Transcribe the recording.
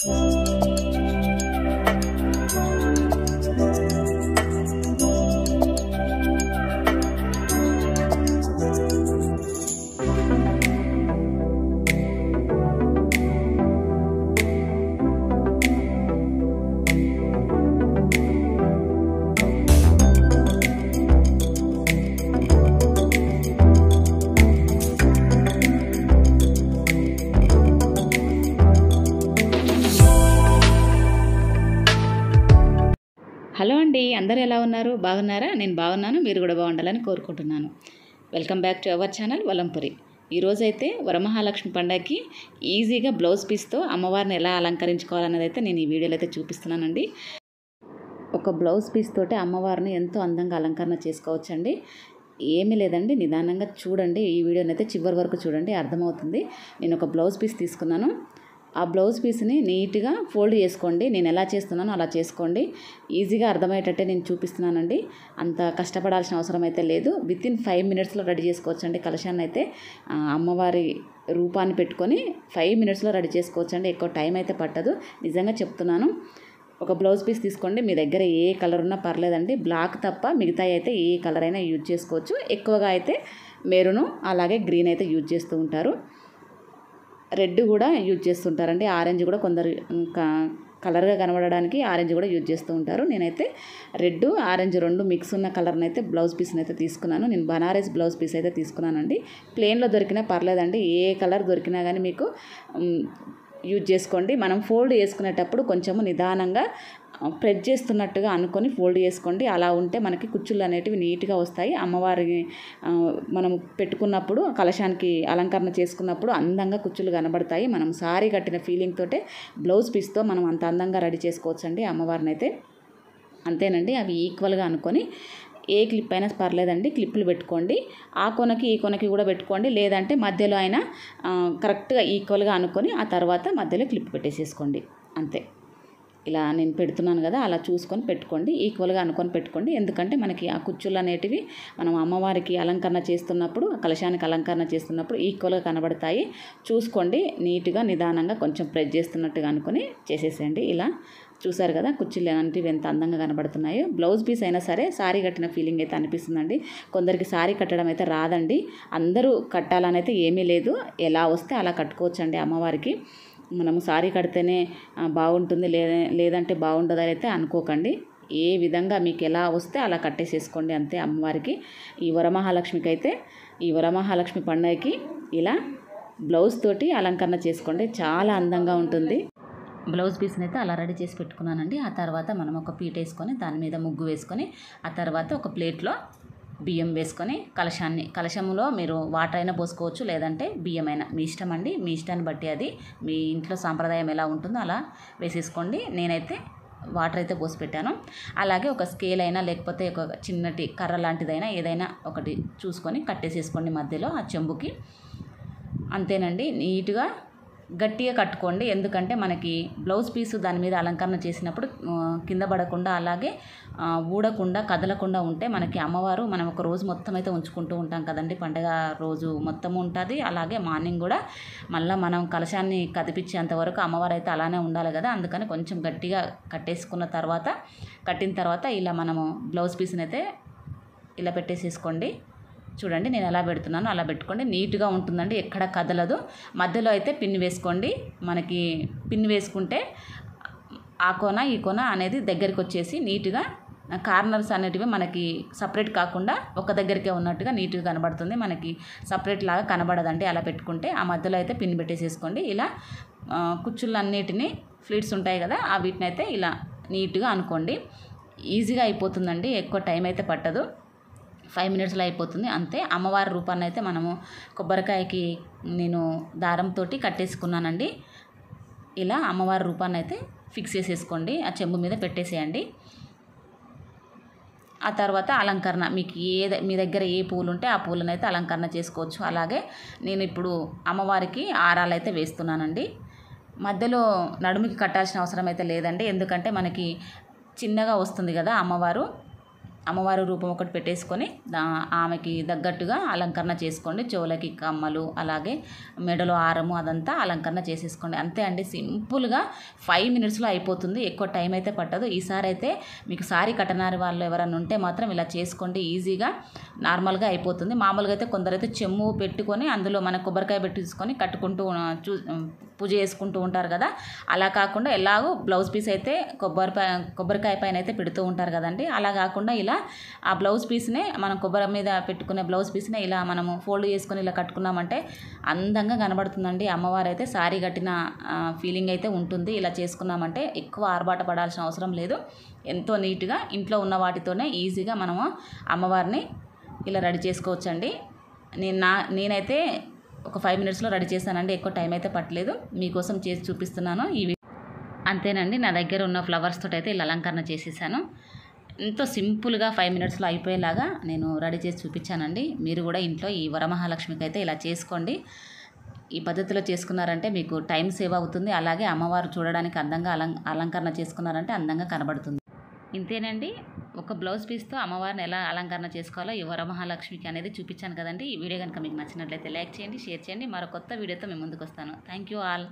Hello అండి, అందరూ ఎలా ఉన్నారు? బాగున్నారా? నేను బాగున్నాను, మీరు కూడా బాగుండాలని కోరుకుంటున్నాను. Welcome back to our channel Valampuri. ఈరోజైతే వరమహాలక్ష్మి పండగకి ఈజీగా బ్లౌజ్ పీస్తో అమ్మవారిని ఎలా అలంకరించుకోవాలన్నది అయితే నేను ఈ వీడియోలో అయితే చూపిస్తున్నానండి. ఒక బ్లౌజ్ పీస్ తోటి అమ్మవారిని ఎంతో అందంగా అలంకరణ చేసుకోవచ్చండి. ఏమీ లేదండి, నిదానంగా చూడండి. ఈ వీడియోని అయితే చివరి వరకు చూడండి, అర్థమవుతుంది. నేను ఒక బ్లౌజ్ పీస్ తీసుకున్నాను. ఆ బ్లౌజ్ పీస్ని నీట్గా ఫోల్డ్ చేసుకోండి. నేను ఎలా చేస్తున్నానో అలా చేసుకోండి. ఈజీగా అర్థమయ్యేటట్టే నేను చూపిస్తున్నానండి. అంత కష్టపడాల్సిన అవసరం అయితే లేదు. వితిన్ 5 మినిట్స్లో రెడీ చేసుకోవచ్చండి. కలశాన్ని అయితే అమ్మవారి రూపాన్ని పెట్టుకొని 5 మినిట్స్లో రెడీ చేసుకోవచ్చండి. ఎక్కువ టైం అయితే పట్టదు, నిజంగా చెప్తున్నాను. ఒక బ్లౌజ్ పీస్ తీసుకోండి. మీ దగ్గర ఏ కలర్ ఉన్నా పర్లేదండి, బ్లాక్ తప్ప మిగతా అయితే ఏ కలర్ అయినా యూజ్ చేసుకోవచ్చు. ఎక్కువగా అయితే మెరూను అలాగే గ్రీన్ అయితే యూజ్ చేస్తూ ఉంటారు. రెడ్ కూడా యూజ్ చేస్తుంటారండి. ఆరెంజ్ కూడా కొందరు కలర్గా కనబడడానికి ఆరెంజ్ కూడా యూజ్ చేస్తూ ఉంటారు. నేనైతే రెడ్ ఆరెంజ్ 2 మిక్స్ ఉన్న కలర్ని అయితే బ్లౌజ్ పీస్ని అయితే తీసుకున్నాను. నేను బనారస్ బ్లౌజ్ పీస్ అయితే తీసుకున్నానండి. ప్లెయిన్లో దొరికినా పర్లేదండి, ఏ కలర్ దొరికినా కానీ మీకు యూజ్ చేసుకోండి. మనం ఫోల్డ్ చేసుకునేటప్పుడు కొంచెము నిదానంగా ప్రెస్ చేస్తున్నట్టుగా అనుకొని ఫోల్డ్ చేసుకోండి. అలా ఉంటే మనకి కుచ్చుళ్ళు అనేటివి నీట్గా వస్తాయి. అమ్మవారిని మనం పెట్టుకున్నప్పుడు కలశానికి అలంకరణ చేసుకున్నప్పుడు అందంగా కుచ్చులు కనబడతాయి. మనం సారీ కట్టిన ఫీలింగ్ తోటే బ్లౌజ్ పీస్తో మనం అంత అందంగా రెడీ చేసుకోవచ్చండి అమ్మవారిని అయితే. అంతేనండి, అవి ఈక్వల్గా అనుకొని ఏ క్లిప్ అయినా పర్లేదండి, క్లిప్పులు పెట్టుకోండి. ఆ కొనకి ఈ కొనకి కూడా పెట్టుకోండి, లేదంటే మధ్యలో అయినా కరెక్ట్గా ఈక్వల్గా అనుకొని ఆ తర్వాత మధ్యలో క్లిప్ పెట్టేసేసుకోండి. అంతే, ఇలా నేను పెడుతున్నాను కదా, అలా చూసుకొని పెట్టుకోండి. ఈక్వల్గా అనుకొని పెట్టుకోండి. ఎందుకంటే మనకి ఆ కుచ్చులు అనేటివి మనం అమ్మవారికి అలంకరణ చేస్తున్నప్పుడు, కలశానికి అలంకరణ చేస్తున్నప్పుడు ఈక్వల్గా కనబడతాయి. చూసుకోండి, నీట్గా నిదానంగా కొంచెం ప్రెస్ చేస్తున్నట్టుగా అనుకొని చేసేసేయండి. ఇలా చూసారు కదా కుచ్చులు అనేటివి ఎంత అందంగా కనబడుతున్నాయో. బ్లౌజ్ పీస్ అయినా సరే సారీ కట్టిన ఫీలింగ్ అయితే అనిపిస్తుందండి. కొందరికి సారీ కట్టడం అయితే రాదండి. అందరూ కట్టాలని అయితే ఏమీ లేదు, ఎలా వస్తే అలా కట్టుకోవచ్చండి అమ్మవారికి. మనము సారీ కడితేనే బాగుంటుంది లేదంటే బాగుండదు అయితే అనుకోకండి. ఏ విధంగా మీకు ఎలా వస్తే అలా కట్టేసేసుకోండి అంతే అమ్మవారికి. ఈ వరమహాలక్ష్మికి అయితే, ఈ వరమహాలక్ష్మి పండుగకి ఇలా బ్లౌజ్ తోటి అలంకరణ చేసుకోండి, చాలా అందంగా ఉంటుంది. బ్లౌజ్ పీస్ని అయితే అలా రెడీ చేసి పెట్టుకున్నానండి. ఆ తర్వాత మనం ఒక పీట వేసుకొని దాని మీద ముగ్గు వేసుకొని ఆ తర్వాత ఒక ప్లేట్లో బియ్యం వేసుకొని కలశంలో మీరు వాటర్ అయినా పోసుకోవచ్చు, లేదంటే బియ్యం అయినా, మీ ఇష్టం అండి. మీ ఇష్టాన్ని బట్టి అది మీ ఇంట్లో సాంప్రదాయం ఎలా ఉంటుందో అలా వేసేసుకోండి. నేనైతే వాటర్ అయితే పోసి పెట్టాను. అలాగే ఒక స్కేల్ అయినా లేకపోతే ఒక చిన్నటి కర్ర లాంటిదైనా ఏదైనా ఒకటి చూసుకొని కట్టేసేసుకోండి మధ్యలో ఆ చెంబుకి. అంతేనండి, నీట్గా గట్టిగా కట్టుకోండి. ఎందుకంటే మనకి బ్లౌజ్ పీసు దాని మీద అలంకరణ చేసినప్పుడు కింద పడకుండా అలాగే ఊడకుండా కదలకుండా ఉంటే మనకి అమ్మవారు మనం ఒక రోజు మొత్తం అయితే ఉంచుకుంటూ ఉంటాం కదండి. పండగ రోజు మొత్తం ఉంటుంది. అలాగే మార్నింగ్ కూడా మళ్ళీ మనం కలశాన్ని కదిపించేంత వరకు అమ్మవారు అయితే అలానే ఉండాలి కదా. అందుకని కొంచెం గట్టిగా కట్టిన తర్వాత ఇలా మనము బ్లౌజ్ పీస్ని అయితే ఇలా పెట్టేసేసుకోండి. చూడండి నేను ఎలా పెడుతున్నానో అలా పెట్టుకోండి, నీట్గా ఉంటుందండి, ఎక్కడ కదలదు. మధ్యలో అయితే పిన్ వేసుకోండి. మనకి పిన్ వేసుకుంటే ఆ కోన ఈ కోన అనేది దగ్గరికి వచ్చేసి నీట్గా కార్నర్స్ అనేటివి మనకి సపరేట్ కాకుండా ఒక దగ్గరికే ఉన్నట్టుగా నీట్గా కనబడుతుంది. మనకి సపరేట్ లాగా కనబడదండి అలా పెట్టుకుంటే. ఆ మధ్యలో అయితే పిన్ పెట్టేసేసుకోండి. ఇలా కుచ్చులన్నిటిని ఫ్లీట్స్ ఉంటాయి కదా, ఆ వీటిని అయితే ఇలా నీట్గా అనుకోండి. ఈజీగా అయిపోతుందండి, ఎక్కువ టైం అయితే పట్టదు. 5 మినిట్స్లో అయిపోతుంది అంతే. అమ్మవారి రూపాన్ని అయితే మనము కొబ్బరికాయకి నేను దారంతో కట్టేసుకున్నానండి. ఇలా అమ్మవారి రూపాన్ని అయితే ఫిక్స్ చేసేసుకోండి, ఆ చెంబు మీద పెట్టేసేయండి. ఆ తర్వాత అలంకరణ మీకు మీ దగ్గర ఏ పూలు ఉంటే ఆ పూలను అయితే అలంకరణ చేసుకోవచ్చు. అలాగే నేను ఇప్పుడు అమ్మవారికి ఆరాలు అయితే వేస్తున్నానండి. మధ్యలో నడుముకి కట్టాల్సిన అవసరం అయితే లేదండి, ఎందుకంటే మనకి చిన్నగా వస్తుంది కదా అమ్మవారు. అమ్మవారి రూపం ఒకటి పెట్టేసుకొని ఆమెకి తగ్గట్టుగా అలంకరణ చేసుకోండి. చెవులకి కమ్మలు, అలాగే మెడలో హారము అదంతా అలంకరణ చేసేసుకోండి. అంతే అండి, సింపుల్గా 5 మినిట్స్లో అయిపోతుంది. ఎక్కువ టైం అయితే పట్టదు. ఈసారి అయితే మీకు సారీ కట్టనారి వాళ్ళు ఎవరైనా ఉంటే మాత్రం ఇలా చేసుకోండి, ఈజీగా నార్మల్గా అయిపోతుంది. మామూలుగా అయితే కొందరైతే చెమ్ము పెట్టుకొని అందులో మన కొబ్బరికాయ పెట్టి తీసుకొని కట్టుకుంటూ పూజ చేసుకుంటూ ఉంటారు కదా. అలా కాకుండా ఎలాగో బ్లౌజ్ పీస్ అయితే కొబ్బరికాయ పైన అయితే పెడుతూ ఉంటారు కదండి. అలా కాకుండా ఇలా ఆ బ్లౌజ్ పీస్నే మనం కొబ్బరి మీద పెట్టుకునే బ్లౌజ్ పీస్నే ఇలా మనము ఫోల్డ్ చేసుకొని ఇలా కట్టుకున్నామంటే అందంగా కనబడుతుందండి. అమ్మవారు అయితే సారీ కట్టిన ఫీలింగ్ అయితే ఉంటుంది. ఇలా చేసుకున్నామంటే ఎక్కువ ఆర్భాట పడాల్సిన అవసరం లేదు. ఎంతో నీట్గా ఇంట్లో ఉన్న వాటితోనే ఈజీగా మనము అమ్మవారిని ఇలా రెడీ చేసుకోవచ్చండి. నేనైతే ఒక 5 మినిట్స్లో రెడీ చేశానండి. ఎక్కువ టైం అయితే పట్టలేదు. మీకోసం చేసి చూపిస్తున్నాను. అంతేనండి, నా దగ్గర ఉన్న ఫ్లవర్స్ తోటి అయితే ఇలా అలంకరణ చేసేసాను. ఎంతో సింపుల్గా 5 మినిట్స్లో అయిపోయేలాగా నేను రెడీ చేసి చూపించానండి. మీరు కూడా ఇంట్లో ఈ వరమహాలక్ష్మికి అయితే ఇలా చేసుకోండి. ఈ పద్ధతిలో చేసుకున్నారంటే మీకు టైం సేవ్ అవుతుంది. అలాగే అమ్మవారు చూడడానికి అందంగా అలంకరణ చేసుకున్నారంటే అందంగా కనబడుతుంది. ఇంతేనండి, ఒక బ్లౌజ్ పీస్తో అమ్మవారిని ఎలా అలంకరణ చేసుకోవాలో ఈ వరమహాలక్ష్మికి అనేది చూపించాను కదండి. ఈ వీడియో కనుక మీకు నచ్చినట్లయితే లైక్ చేయండి, షేర్ చేయండి. మరో కొత్త వీడియోతో మేము ముందుకు వస్తాను. Thank you all.